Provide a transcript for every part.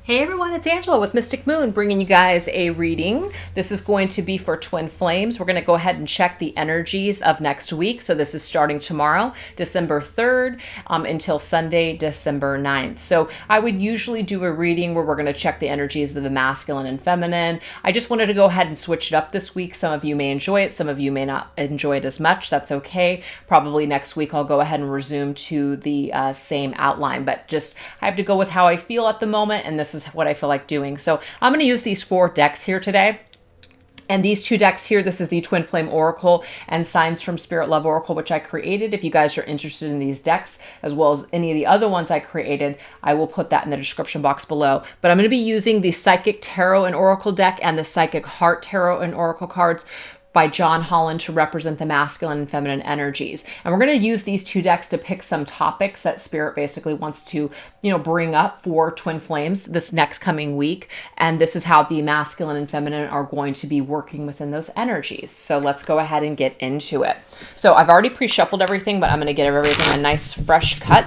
Hey everyone, it's Angela with Mystic Moon bringing you guys a reading. This is going to be for Twin Flames. We're going to go ahead and check the energies of next week. So this is starting tomorrow, December 3rd, until Sunday, December 9th. So I would usually do a reading where we're going to check the energies of the masculine and feminine. I just wanted to go ahead and switch it up this week. Some of you may enjoy it. Some of you may not enjoy it as much. That's okay. Probably next week I'll go ahead and resume to the same outline. But just I have to go with how I feel at the moment. And this is what I feel like doing. So I'm going to use these 4 decks here today. And these 2 decks here, this is the Twin Flame Oracle and Signs from Spirit Love Oracle, which I created. If you guys are interested in these decks, as well as any of the other ones I created, I will put that in the description box below. But I'm going to be using the Psychic Tarot and Oracle deck and the Psychic Heart Tarot and Oracle cards by John Holland to represent the masculine and feminine energies. And we're going to use these 2 decks to pick some topics that Spirit basically wants to, bring up for Twin Flames this next coming week. And this is how the masculine and feminine are going to be working within those energies. So let's go ahead and get into it. So I've already pre-shuffled everything, but I'm going to get everything a nice fresh cut.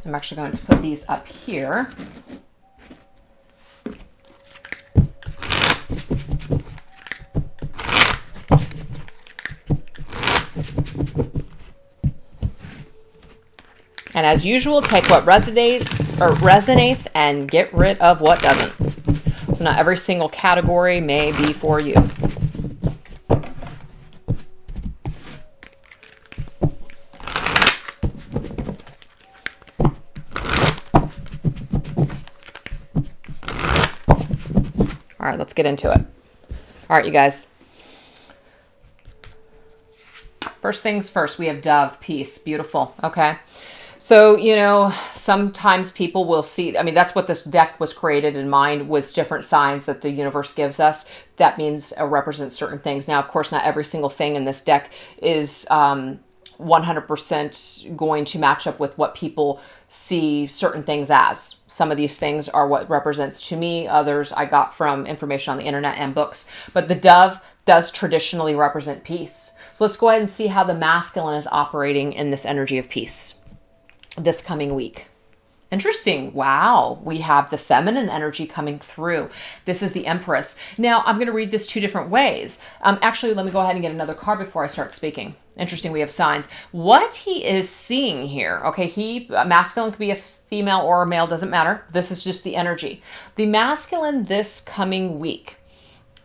I'm actually going to put these up here. And as usual, take what resonates and get rid of what doesn't. So not every single category may be for you. All right, let's get into it. All right, you guys. First things first, we have Dove, peace, beautiful, okay? So, sometimes people will see, that's what this deck was created in mind, was different signs that the universe gives us. That means represents certain things. Now, of course, not every single thing in this deck is 100% going to match up with what people see certain things as. Some of these things are what represents to me. Others I got from information on the internet and books. But the dove does traditionally represent peace. So let's go ahead and see how the masculine is operating in this energy of peace this coming week. Interesting. Wow. We have the feminine energy coming through. This is the Empress. Now, I'm going to read this 2 different ways. Actually, let me go ahead and get another card before I start speaking. Interesting. We have signs. What he is seeing here, okay, masculine could be a female or a male, doesn't matter. This is just the energy. The masculine this coming week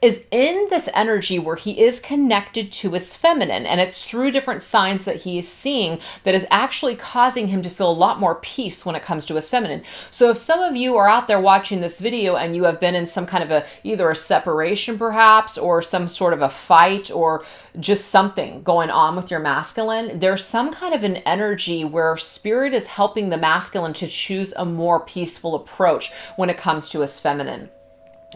is in this energy where he is connected to his feminine, and it's through different signs that he is seeing that is actually causing him to feel a lot more peace when it comes to his feminine. So if some of you are out there watching this video and you have been in some kind of either a separation perhaps, or some sort of a fight, or just something going on with your masculine, there's some kind of an energy where Spirit is helping the masculine to choose a more peaceful approach when it comes to his feminine.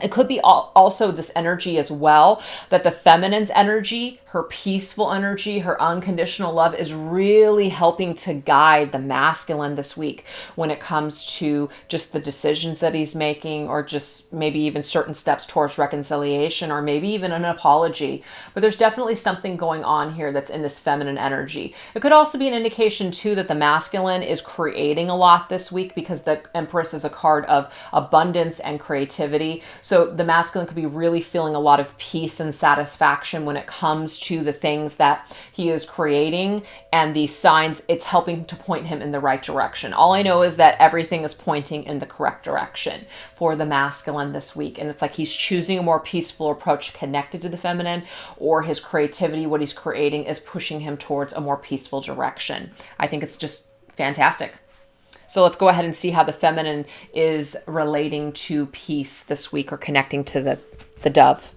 It could be also this energy as well, that the feminine's energy, her peaceful energy, her unconditional love is really helping to guide the masculine this week when it comes to just the decisions that he's making, or just maybe even certain steps towards reconciliation, or maybe even an apology. But there's definitely something going on here that's in this feminine energy. It could also be an indication too that the masculine is creating a lot this week, because the Empress is a card of abundance and creativity. So the masculine could be really feeling a lot of peace and satisfaction when it comes to the things that he is creating, and these signs, it's helping to point him in the right direction. All I know is that everything is pointing in the correct direction for the masculine this week. And it's like he's choosing a more peaceful approach connected to the feminine, or his creativity, what he's creating, is pushing him towards a more peaceful direction. I think it's just fantastic. So let's go ahead and see how the feminine is relating to peace this week, or connecting to the dove.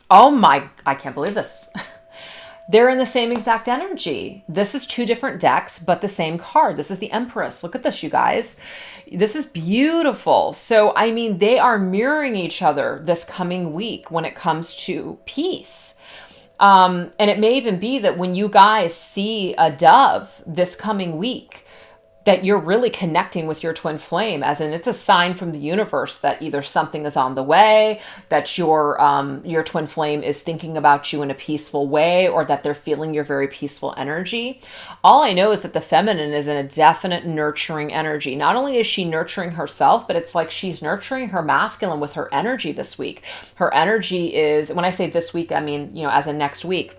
Oh my, I can't believe this. They're in the same exact energy. This is 2 different decks, but the same card. This is the Empress. Look at this, you guys. This is beautiful. So, they are mirroring each other this coming week when it comes to peace. And it may even be that when you guys see a dove this coming week, that you're really connecting with your twin flame, as in it's a sign from the universe that either something is on the way, that your twin flame is thinking about you in a peaceful way, or that they're feeling your very peaceful energy. All I know is that the feminine is in a definite nurturing energy. Not only is she nurturing herself, but it's like she's nurturing her masculine with her energy this week. Her energy is, when I say this week, I mean, as in next week.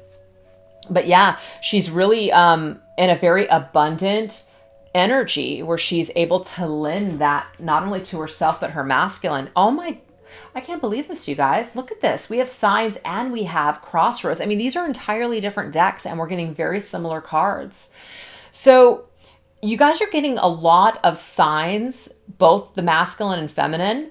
But yeah, she's really in a very abundant energy where she's able to lend that not only to herself but her masculine. I can't believe this, you guys. Look at this. We have signs and we have crossroads. I mean, these are entirely different decks and we're getting very similar cards. So you guys are getting a lot of signs, both the masculine and feminine,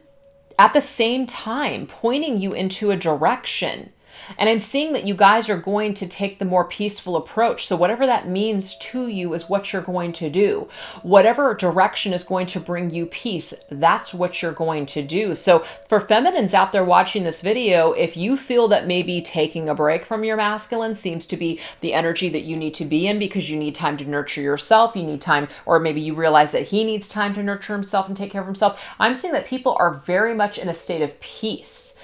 at the same time, pointing you into a direction. And I'm seeing that you guys are going to take the more peaceful approach. So whatever that means to you is what you're going to do. Whatever direction is going to bring you peace, that's what you're going to do. So for feminines out there watching this video, if you feel that maybe taking a break from your masculine seems to be the energy that you need to be in because you need time to nurture yourself, you need time, or maybe you realize that he needs time to nurture himself and take care of himself, I'm seeing that people are very much in a state of peace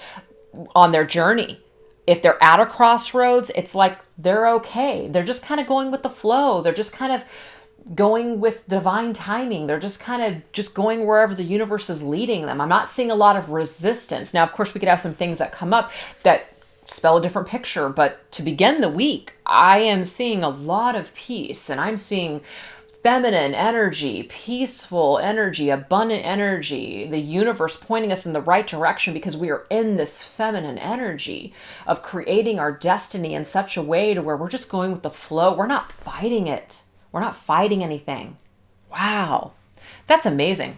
on their journey. If they're at a crossroads, it's like they're okay. They're just kind of going with the flow. They're just kind of going with divine timing. They're just kind of just going wherever the universe is leading them. I'm not seeing a lot of resistance. Now, of course, we could have some things that come up that spell a different picture. But to begin the week, I am seeing a lot of peace, and I'm seeing feminine energy, peaceful energy, abundant energy, the universe pointing us in the right direction because we are in this feminine energy of creating our destiny in such a way to where we're just going with the flow. We're not fighting it. We're not fighting anything. Wow. That's amazing.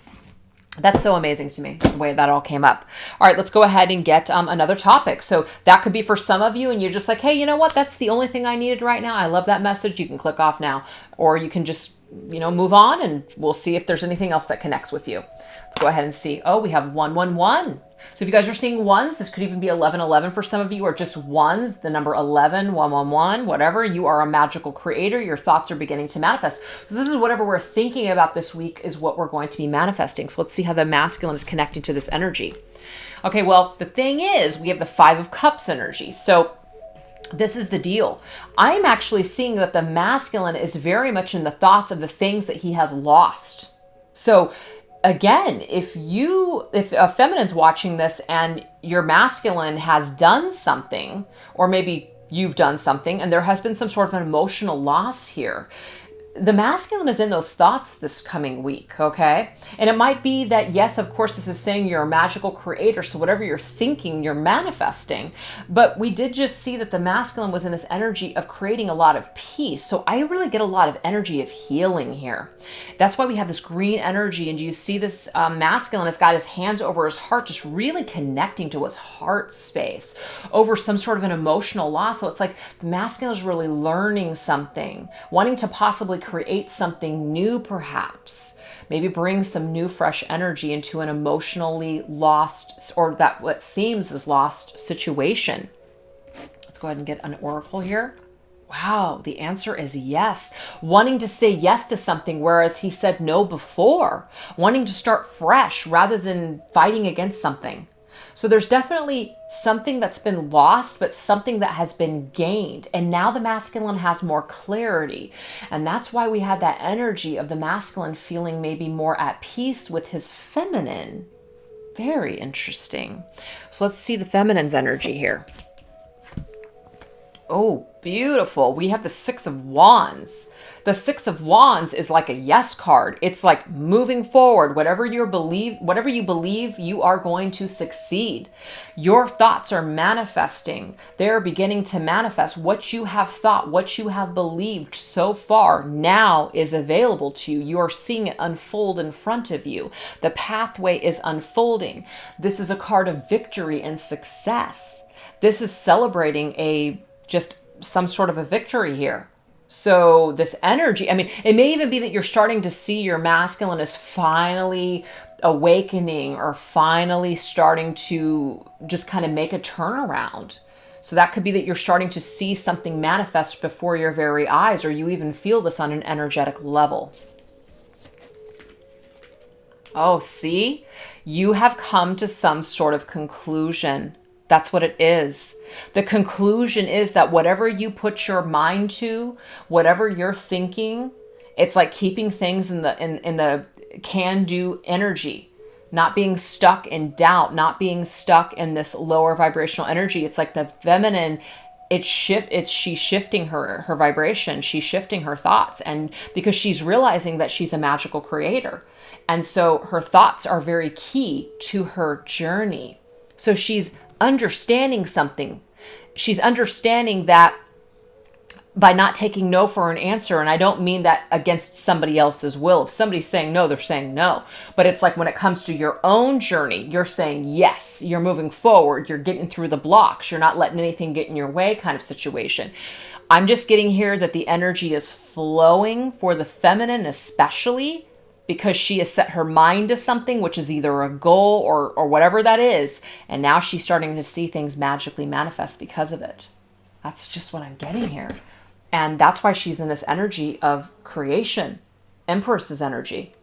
That's so amazing to me, the way that all came up. All right, let's go ahead and get another topic. So that could be for some of you, and you're just like, hey, you know what? That's the only thing I needed right now. I love that message. You can click off now, or you can just, move on, and we'll see if there's anything else that connects with you. Let's go ahead and see. Oh, we have 111. So if you guys are seeing ones, this could even be 1111 for some of you, or just ones, the number 11, 111, whatever. You are a magical creator. Your thoughts are beginning to manifest. So this is whatever we're thinking about this week is what we're going to be manifesting. So let's see how the masculine is connecting to this energy. Okay, well, the thing is, we have the 5 of Cups energy. So this is the deal. I'm actually seeing that the masculine is very much in the thoughts of the things that he has lost. So again, if a feminine's watching this and your masculine has done something, or maybe you've done something and there has been some sort of an emotional loss here, the masculine is in those thoughts this coming week, okay? And it might be that, yes, of course, this is saying you're a magical creator, so whatever you're thinking, you're manifesting. But we did just see that the masculine was in this energy of creating a lot of peace. So I really get a lot of energy of healing here. That's why we have this green energy, and you see this masculine has got his hands over his heart, just really connecting to his heart space over some sort of an emotional loss. So it's like the masculine is really learning something, wanting to possibly create something new, perhaps maybe bring some new fresh energy into an emotionally lost, or that what seems is lost situation. Let's go ahead and get an oracle here. Wow, the answer is yes. Wanting to say yes to something, whereas he said no before. Wanting to start fresh rather than fighting against something. So there's definitely something that's been lost, but something that has been gained. And now the masculine has more clarity. And that's why we had that energy of the masculine feeling maybe more at peace with his feminine. Very interesting. So let's see the feminine's energy here. Oh, beautiful. We have the 6 of Wands. The 6 of Wands is like a yes card. It's like moving forward. Whatever you believe, you are going to succeed. Your thoughts are manifesting. They're beginning to manifest. What you have thought, what you have believed so far now is available to you. You are seeing it unfold in front of you. The pathway is unfolding. This is a card of victory and success. This is celebrating just some sort of a victory here. So this energy, I mean, it may even be that you're starting to see your masculine is finally awakening or finally starting to just kind of make a turnaround. So that could be that you're starting to see something manifest before your very eyes, or you even feel this on an energetic level. Oh, see? You have come to some sort of conclusion. That's what it is. The conclusion is that whatever you put your mind to, whatever you're thinking, it's like keeping things in the can-do energy, not being stuck in doubt, not being stuck in this lower vibrational energy. It's like the feminine, she's shifting her vibration, she's shifting her thoughts, and because she's realizing that she's a magical creator. And so her thoughts are very key to her journey. So she's understanding something. She's understanding that by not taking no for an answer, and I don't mean that against somebody else's will. If somebody's saying no, they're saying no. But it's like when it comes to your own journey, you're saying yes, you're moving forward, you're getting through the blocks, you're not letting anything get in your way kind of situation. I'm just getting here that the energy is flowing for the feminine, especially because she has set her mind to something, which is either a goal or whatever that is. And now she's starting to see things magically manifest because of it. That's just what I'm getting here. And that's why she's in this energy of creation, Empress's energy.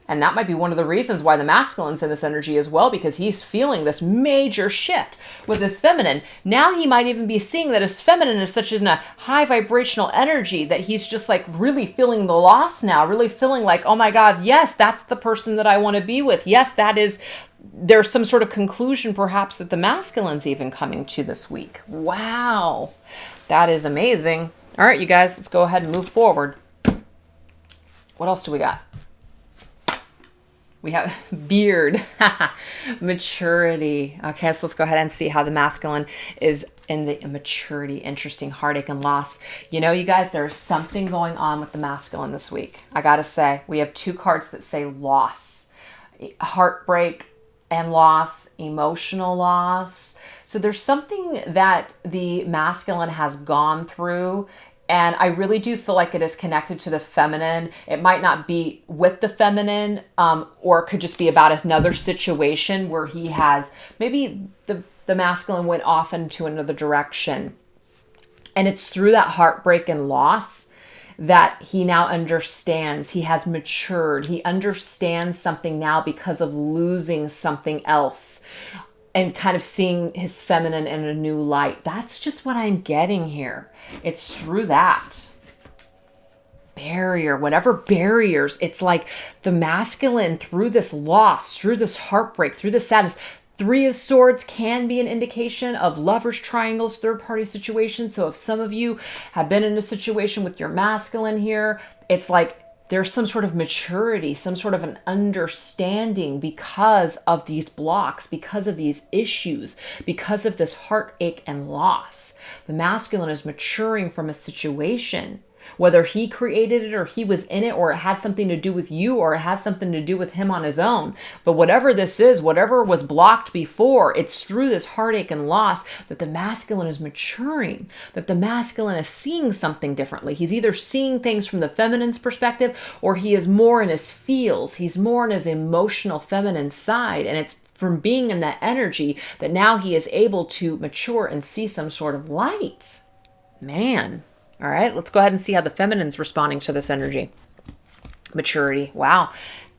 And that might be one of the reasons why the masculine's in this energy as well, because he's feeling this major shift with his feminine. Now he might even be seeing that his feminine is such in a high vibrational energy that he's just like really feeling the loss now, really feeling like, oh my God, yes, that's the person that I want to be with. Yes, there's some sort of conclusion perhaps that the masculine's even coming to this week. Wow, that is amazing. All right, you guys, let's go ahead and move forward. What else do we got? We have beard, maturity. Okay, so let's go ahead and see how the masculine is in the immaturity. Interesting, heartache and loss. You know, you guys, there's something going on with the masculine this week. I gotta say, we have two cards that say loss, heartbreak and loss, emotional loss. So there's something that the masculine has gone through. And I really do feel like it is connected to the feminine. It might not be with the feminine, or it could just be about another situation where he has, maybe the masculine went off into another direction. And it's through that heartbreak and loss that he now understands. He has matured. He understands something now because of losing something else and kind of seeing his feminine in a new light. That's just what I'm getting here. It's through that barrier, whatever barriers. It's like the masculine, through this loss, through this heartbreak, through this sadness. Three of Swords can be an indication of lovers, triangles, third-party situations. So if some of you have been in a situation with your masculine here, it's like there's some sort of maturity, some sort of an understanding because of these blocks, because of these issues, because of this heartache and loss. The masculine is maturing from a situation, whether he created it or he was in it, or it had something to do with you, or it had something to do with him on his own. But whatever this is, whatever was blocked before, it's through this heartache and loss that the masculine is maturing, that the masculine is seeing something differently. He's either seeing things from the feminine's perspective, or he is more in his feels. He's more in his emotional feminine side. And it's from being in that energy that now he is able to mature and see some sort of light. Man. All right, let's go ahead and see how the feminine's responding to this energy. Maturity. Wow.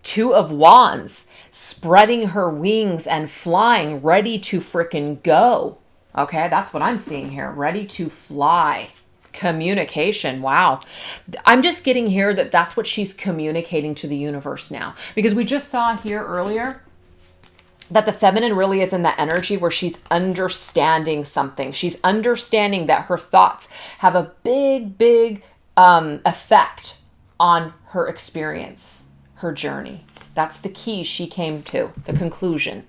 Two of Wands, spreading her wings and flying, ready to frickin' go. Okay, that's what I'm seeing here. Ready to fly. Communication. Wow. I'm just getting here that that's what she's communicating to the universe now. Because we just saw here earlier that the feminine really is in that energy where she's understanding something. She's understanding that her thoughts have a big effect on her experience, her journey. That's the key she came to, the conclusion.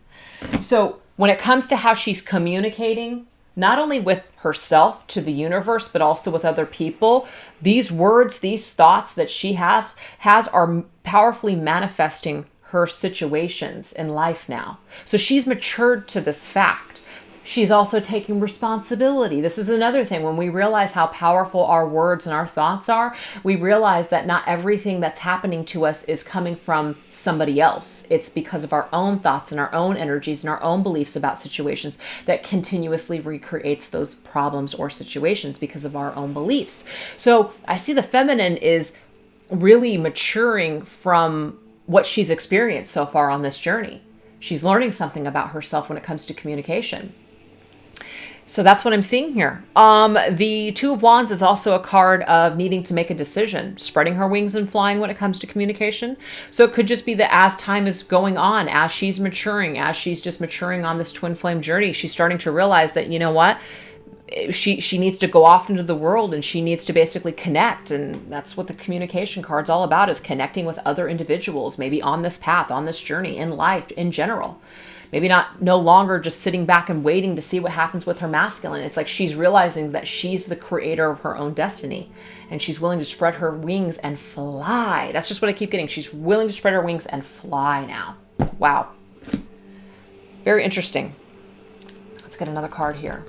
So when it comes to how she's communicating, not only with herself to the universe, but also with other people, these words, these thoughts that she has are powerfully manifesting her situations in life now. So she's matured to this fact. She's also taking responsibility. This is another thing. When we realize how powerful our words and our thoughts are, we realize that not everything that's happening to us is coming from somebody else. It's because of our own thoughts and our own energies and our own beliefs about situations that continuously recreates those problems or situations because of our own beliefs. So I see the feminine is really maturing from what she's experienced so far on this journey. She's learning something about herself when it comes to communication. So that's what I'm seeing here. The Two of Wands is also a card of needing to make a decision, spreading her wings and flying when it comes to communication. So it could just be that as time is going on, as she's maturing, as she's just maturing on this twin flame journey, she's starting to realize that, you know what? She needs to go off into the world and she needs to basically connect. And that's what the communication card's all about, is connecting with other individuals, maybe on this path, on this journey, in life in general. Maybe no longer just sitting back and waiting to see what happens with her masculine. It's like she's realizing that she's the creator of her own destiny and she's willing to spread her wings and fly. That's just what I keep getting. She's willing to spread her wings and fly now. Wow. Very interesting. Let's get another card here.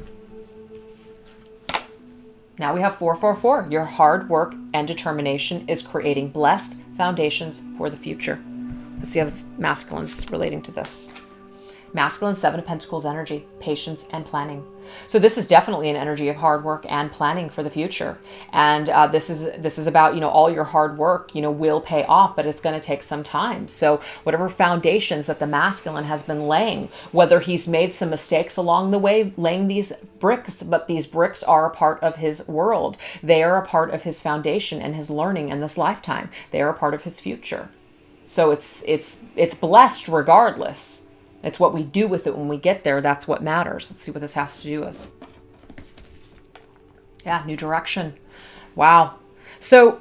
Now we have 444. Your hard work and determination is creating blessed foundations for the future. Let's see how the masculines relating to this. Masculine, 7 of Pentacles energy, patience and planning. So this is definitely an energy of hard work and planning for the future. And this is about, all your hard work, will pay off, but it's going to take some time. So whatever foundations that the masculine has been laying, whether he's made some mistakes along the way laying these bricks, but these bricks are a part of his world. They are a part of his foundation and his learning in this lifetime. They are a part of his future. So it's blessed regardless. It's what we do with it when we get there. That's what matters. Let's see what this has to do with. Yeah, new direction. Wow. So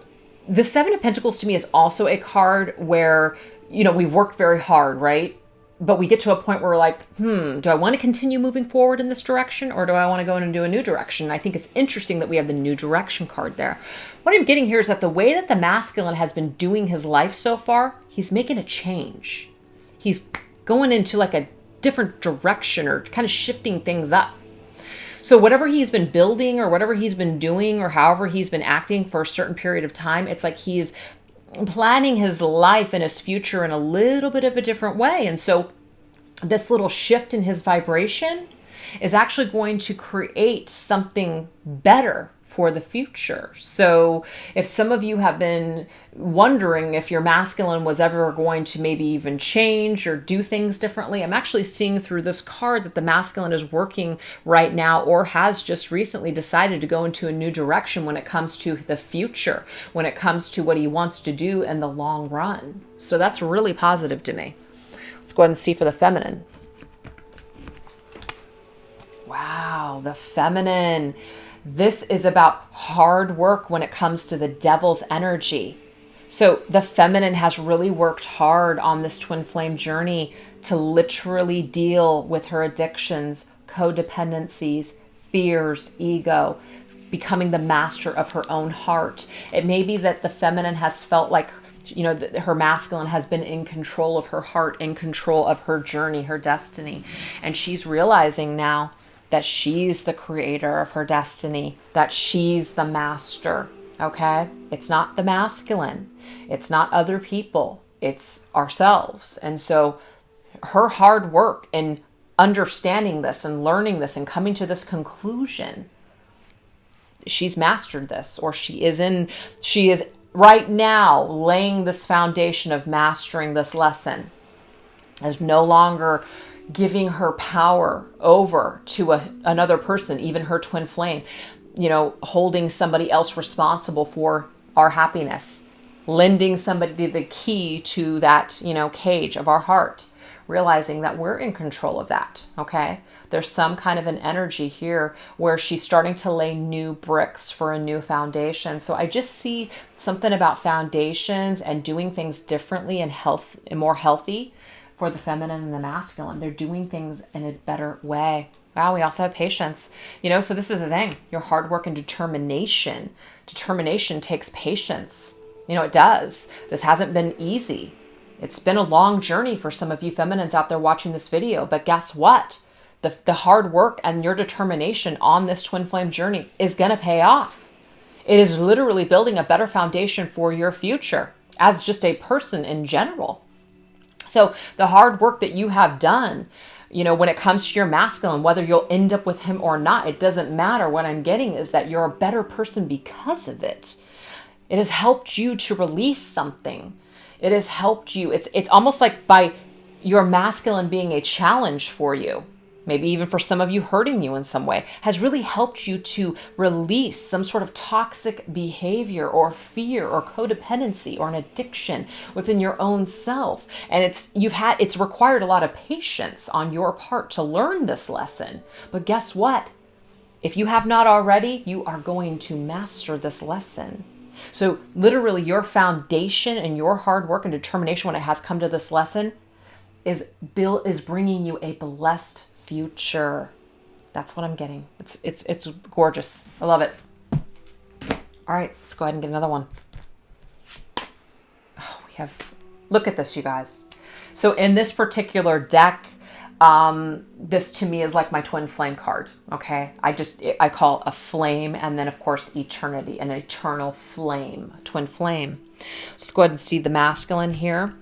the 7 of Pentacles to me is also a card where, we've worked very hard, right? But we get to a point where we're like, do I want to continue moving forward in this direction, or do I want to go in and do a new direction? And I think it's interesting that we have the new direction card there. What I'm getting here is that the way that the masculine has been doing his life so far, he's making a change. He's going into like a different direction or kind of shifting things up. So whatever he's been building or whatever he's been doing or however he's been acting for a certain period of time, it's like he's planning his life and his future in a little bit of a different way. And so this little shift in his vibration is actually going to create something better for the future. So if some of you have been wondering if your masculine was ever going to maybe even change or do things differently, I'm actually seeing through this card that the masculine is working right now or has just recently decided to go into a new direction when it comes to the future, when it comes to what he wants to do in the long run. So that's really positive to me. Let's go ahead and see for the feminine. Wow, the feminine. This is about hard work when it comes to the devil's energy. So the feminine has really worked hard on this twin flame journey to literally deal with her addictions, codependencies, fears, ego, becoming the master of her own heart. It may be that the feminine has felt like, her masculine has been in control of her heart, in control of her journey, her destiny. And she's realizing now that she's the creator of her destiny, that she's the master, okay? It's not the masculine. It's not other people. It's ourselves. And so her hard work in understanding this and learning this and coming to this conclusion, she's mastered this, or she is right now laying this foundation of mastering this lesson. There's no longer giving her power over to another person, even her twin flame, holding somebody else responsible for our happiness, lending somebody the key to that, cage of our heart, realizing that we're in control of that, okay? There's some kind of an energy here where she's starting to lay new bricks for a new foundation. So I just see something about foundations and doing things differently and more healthy for the feminine and the masculine. They're doing things in a better way. Wow, we also have patience. So this is the thing. Your hard work and determination. Determination takes patience. It does. This hasn't been easy. It's been a long journey for some of you feminines out there watching this video. But guess what? The hard work and your determination on this twin flame journey is going to pay off. It is literally building a better foundation for your future as just a person in general. So the hard work that you have done, when it comes to your masculine, whether you'll end up with him or not, it doesn't matter. What I'm getting is that you're a better person because of it. It has helped you to release something. It has helped you. It's almost like by your masculine being a challenge for you, maybe even for some of you hurting you in some way, has really helped you to release some sort of toxic behavior or fear or codependency or an addiction within your own self. And it's required a lot of patience on your part to learn this lesson. But guess what? If you have not already, you are going to master this lesson. So literally your foundation and your hard work and determination when it has come to this lesson is bringing you a blessed future. That's what I'm getting. It's gorgeous. I love it. All right, let's go ahead and get another one. Look at this, you guys. So in this particular deck, this to me is like my twin flame card. Okay. I call a flame, and then of course eternity, an eternal flame, twin flame. Let's go ahead and see the masculine here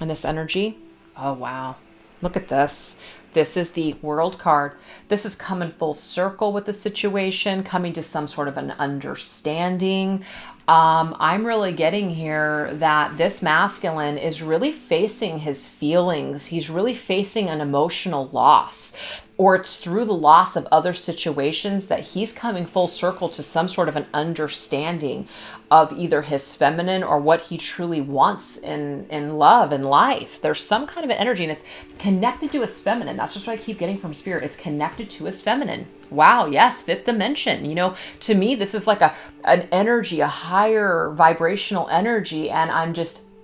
and this energy. Oh, wow. Look at this. This is the World card. This is coming full circle with the situation, coming to some sort of an understanding. I'm really getting here that this masculine is really facing his feelings. He's really facing an emotional loss, or it's through the loss of other situations that he's coming full circle to some sort of an understanding of either his feminine or what he truly wants in love and life. There's some kind of an energy, and it's connected to his feminine. That's just what I keep getting from Spirit. It's connected to his feminine. Wow, yes, fifth dimension. You know, to me, this is like an energy, a higher vibrational energy. And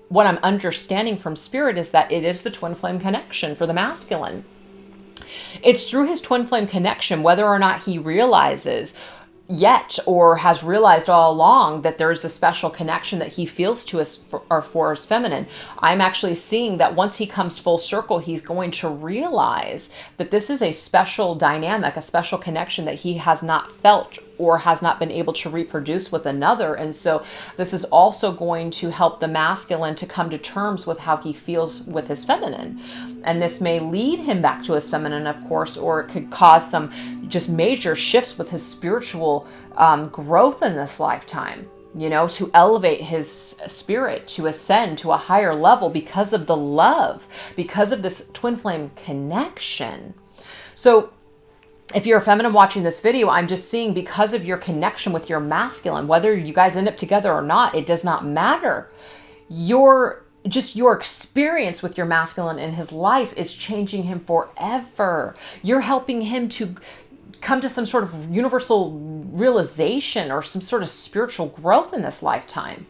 what I'm understanding from Spirit is that it is the twin flame connection for the masculine. It's through his twin flame connection, whether or not he realizes yet or has realized all along that there's a special connection that he feels to us for his feminine. I'm actually seeing that once he comes full circle, he's going to realize that this is a special dynamic, a special connection that he has not felt or has not been able to reproduce with another. And so this is also going to help the masculine to come to terms with how he feels with his feminine. And this may lead him back to his feminine, of course, or it could cause some just major shifts with his spiritual growth in this lifetime, you know, to elevate his spirit, to ascend to a higher level because of the love, because of this twin flame connection. So if you're a feminine watching this video, I'm just seeing because of your connection with your masculine, whether you guys end up together or not, it does not matter. Your experience with your masculine in his life is changing him forever. You're helping him to come to some sort of universal realization or some sort of spiritual growth in this lifetime.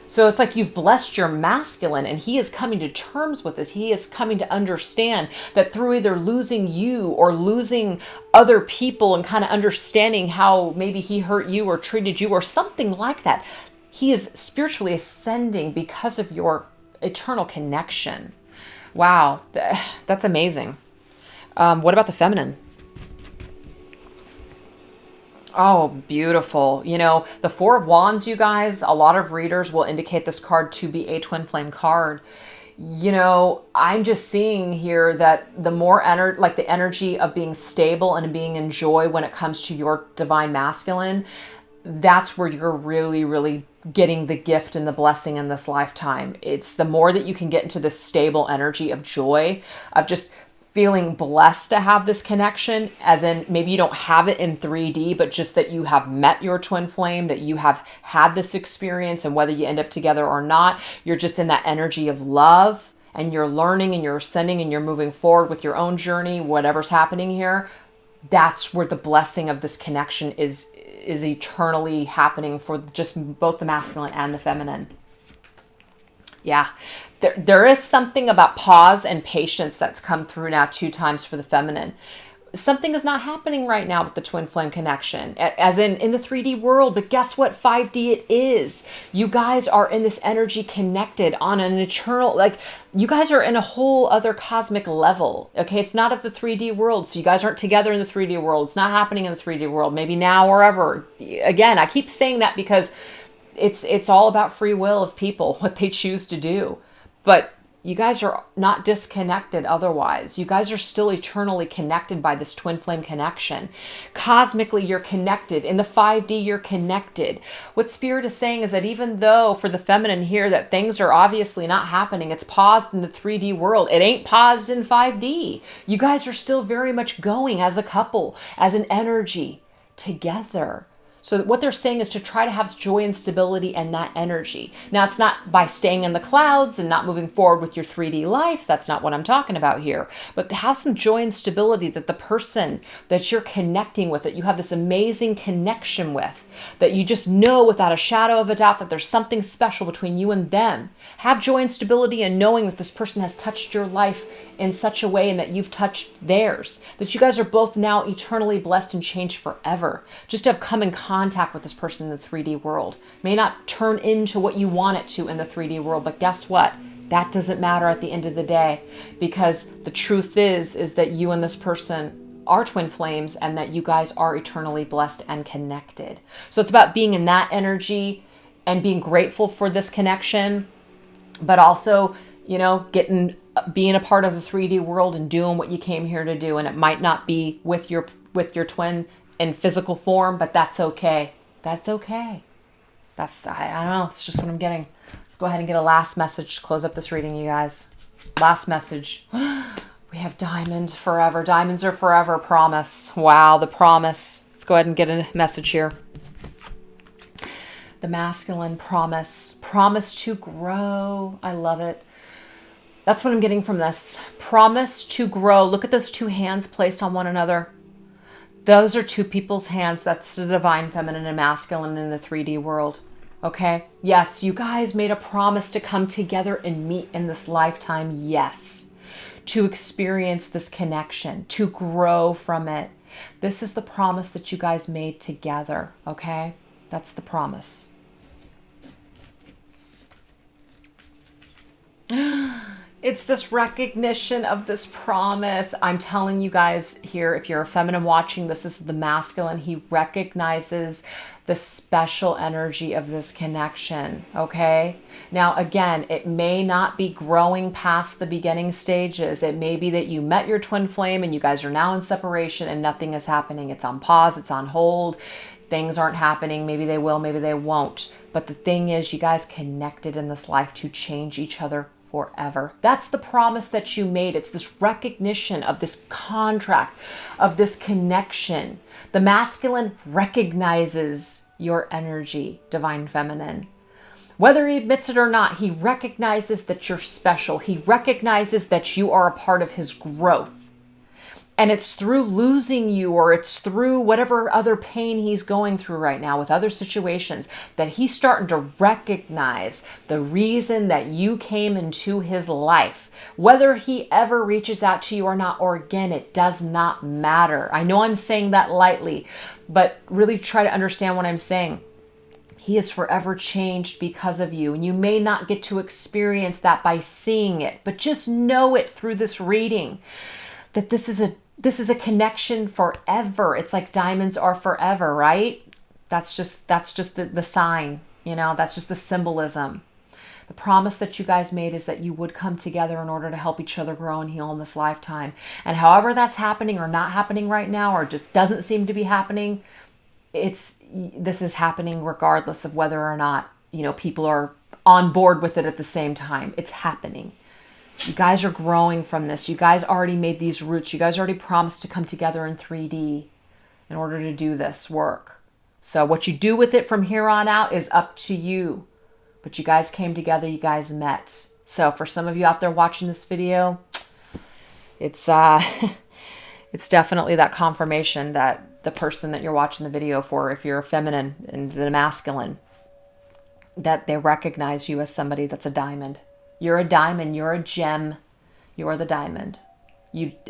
So it's like you've blessed your masculine, and he is coming to terms with this. He is coming to understand that through either losing you or losing other people and kind of understanding how maybe he hurt you or treated you or something like that, he is spiritually ascending because of your eternal connection. Wow, that's amazing. What about the feminine? Oh, beautiful. You know, the Four of Wands, you guys, a lot of readers will indicate this card to be a twin flame card. You know, I'm just seeing here that the more the energy of being stable and being in joy when it comes to your divine masculine, that's where you're really, really getting the gift and the blessing in this lifetime. It's the more that you can get into this stable energy of joy, of just feeling blessed to have this connection, as in maybe you don't have it in 3D, but just that you have met your twin flame, that you have had this experience, and whether you end up together or not, you're just in that energy of love, and you're learning and you're ascending and you're moving forward with your own journey, whatever's happening here. That's where the blessing of this connection is eternally happening for just both the masculine and the feminine. Yeah, there is something about pause and patience that's come through now 2 times for the feminine. Something is not happening right now with the twin flame connection, as in the 3D world, but guess what? 5D it is. You guys are in this energy connected on an eternal, like you guys are in a whole other cosmic level. Okay, it's not of the 3D world, so you guys aren't together in the 3D world. It's not happening in the 3D world, maybe now or ever. Again, I keep saying that because it's all about free will of people, what they choose to do. But you guys are not disconnected otherwise. You guys are still eternally connected by this twin flame connection. Cosmically, you're connected. In the 5D, you're connected. What Spirit is saying is that even though for the feminine here that things are obviously not happening, it's paused in the 3D world. It ain't paused in 5D. You guys are still very much going as a couple, as an energy together. So what they're saying is to try to have joy and stability and that energy. Now, it's not by staying in the clouds and not moving forward with your 3D life. That's not what I'm talking about here. But have some joy and stability that the person that you're connecting with, that you have this amazing connection with, that you just know without a shadow of a doubt that there's something special between you and them. Have joy and stability in knowing that this person has touched your life in such a way and that you've touched theirs, that you guys are both now eternally blessed and changed forever. Just to have come in contact with this person in the 3D world. May not turn into what you want it to in the 3D world, but guess what? That doesn't matter at the end of the day, because the truth is that you and this person are twin flames and that you guys are eternally blessed and connected. So it's about being in that energy and being grateful for this connection, but also, you know, being a part of the 3D world and doing what you came here to do. And it might not be with your twin in physical form, but that's okay. That's okay. I don't know. It's just what I'm getting. Let's go ahead and get a last message to close up this reading, you guys. Last message. We have diamond forever. Diamonds are forever. Promise. Wow, the promise. Let's go ahead and get a message here. The masculine promise. Promise to grow. I love it. That's what I'm getting from this. Promise to grow. Look at those two hands placed on one another. Those are two people's hands. That's the divine feminine and masculine in the 3D world. Okay? Yes, you guys made a promise to come together and meet in this lifetime. Yes. To experience this connection, to grow from it. This is the promise that you guys made together. Okay? That's the promise. It's this recognition of this promise. I'm telling you guys here, if you're a feminine watching, this is the masculine. He recognizes the special energy of this connection, okay? Now, again, it may not be growing past the beginning stages. It may be that you met your twin flame and you guys are now in separation and nothing is happening. It's on pause, it's on hold. Things aren't happening. Maybe they will, maybe they won't. But the thing is, you guys connected in this life to change each other forever. That's the promise that you made. It's this recognition of this contract, of this connection. The masculine recognizes your energy, divine feminine. Whether he admits it or not, he recognizes that you're special. He recognizes that you are a part of his growth. And it's through losing you, or it's through whatever other pain he's going through right now with other situations, that he's starting to recognize the reason that you came into his life. Whether he ever reaches out to you or not, or again, it does not matter. I know I'm saying that lightly, but really try to understand what I'm saying. He is forever changed because of you. And you may not get to experience that by seeing it, but just know it through this reading, that this is a connection forever. It's like diamonds are forever, right? That's just the sign, you know, that's just the symbolism. The promise that you guys made is that you would come together in order to help each other grow and heal in this lifetime. And however that's happening or not happening right now, or just doesn't seem to be happening, this is happening regardless of whether or not, you know, people are on board with it at the same time. It's happening. You guys are growing from this. You guys already made these roots. You guys already promised to come together in 3D in order to do this work. So what you do with it from here on out is up to you. But you guys came together. You guys met. So for some of you out there watching this video, it's it's definitely that confirmation that the person that you're watching the video for, if you're a feminine and the masculine, that they recognize you as somebody that's a diamond. You're a diamond. You're a gem. You're the diamond.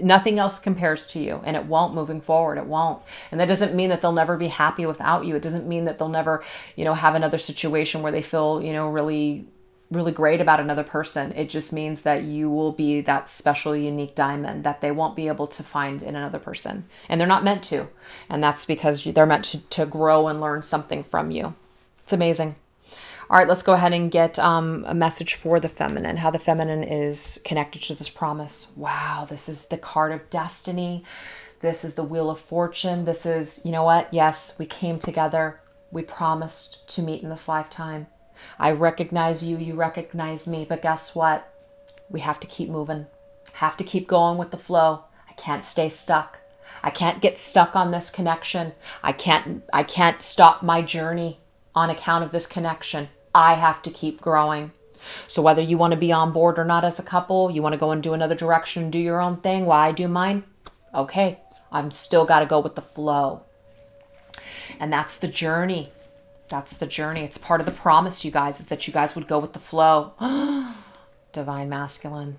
Nothing else compares to you, and it won't moving forward. It won't. And that doesn't mean that they'll never be happy without you. It doesn't mean that they'll never, you know, have another situation where they feel, you know, really, really great about another person. It just means that you will be that special, unique diamond that they won't be able to find in another person. And they're not meant to. And that's because they're meant to grow and learn something from you. It's amazing. All right, let's go ahead and get a message for the feminine, how the feminine is connected to this promise. Wow, this is the card of destiny. This is the wheel of fortune. This is, you know what? Yes, we came together. We promised to meet in this lifetime. I recognize you, you recognize me, but guess what? We have to keep moving. Have to keep going with the flow. I can't stay stuck. I can't get stuck on this connection. I can't stop my journey on account of this connection. I have to keep growing. So whether you want to be on board or not as a couple, you want to go and do another direction and do your own thing while I do mine, okay, I'm still got to go with the flow. And that's the journey. That's the journey. It's part of the promise, you guys, is that you guys would go with the flow. Divine masculine.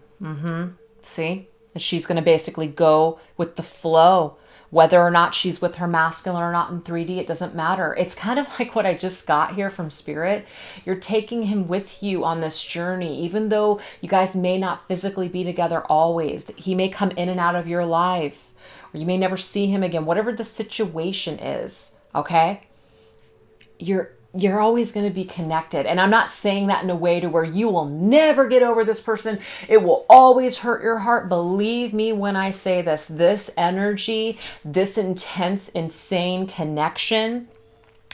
See? And she's going to basically go with the flow. Whether or not she's with her masculine or not in 3D, it doesn't matter. It's kind of like what I just got here from Spirit. You're taking him with you on this journey, even though you guys may not physically be together always. He may come in and out of your life, or you may never see him again, whatever the situation is, okay? You're always going to be connected. And I'm not saying that in a way to where you will never get over this person. It will always hurt your heart. Believe me when I say this. This energy, this intense, insane connection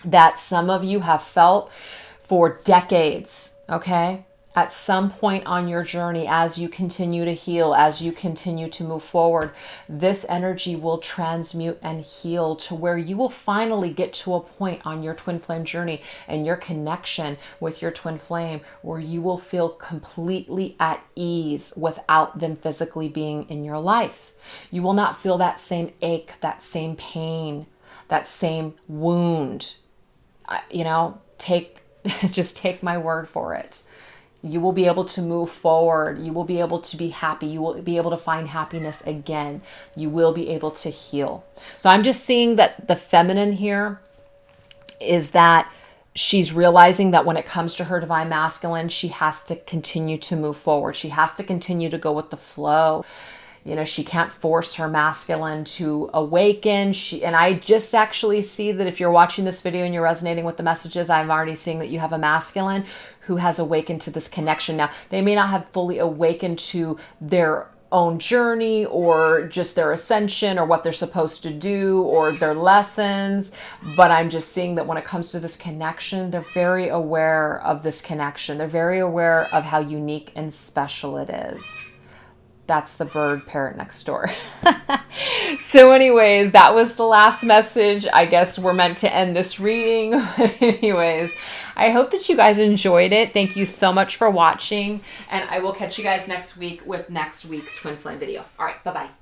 that some of you have felt for decades, okay? At some point on your journey, as you continue to heal, as you continue to move forward, this energy will transmute and heal to where you will finally get to a point on your twin flame journey and your connection with your twin flame where you will feel completely at ease without them physically being in your life. You will not feel that same ache, that same pain, that same wound. Just take my word for it. You will be able to move forward. You will be able to be happy. You will be able to find happiness again. You will be able to heal. So I'm just seeing that the feminine here is that she's realizing that when it comes to her divine masculine, she has to continue to move forward. She has to continue to go with the flow. She can't force her masculine to awaken. And I just actually see that if you're watching this video and you're resonating with the messages, I'm already seeing that you have a masculine who has awakened to this connection. Now, they may not have fully awakened to their own journey or just their ascension or what they're supposed to do or their lessons, but I'm just seeing that when it comes to this connection, they're very aware of this connection. They're very aware of how unique and special it is. That's the bird parrot next door. So anyways, that was the last message. I guess we're meant to end this reading. Anyways, I hope that you guys enjoyed it. Thank you so much for watching. And I will catch you guys next week with next week's twin flame video. All right, bye-bye.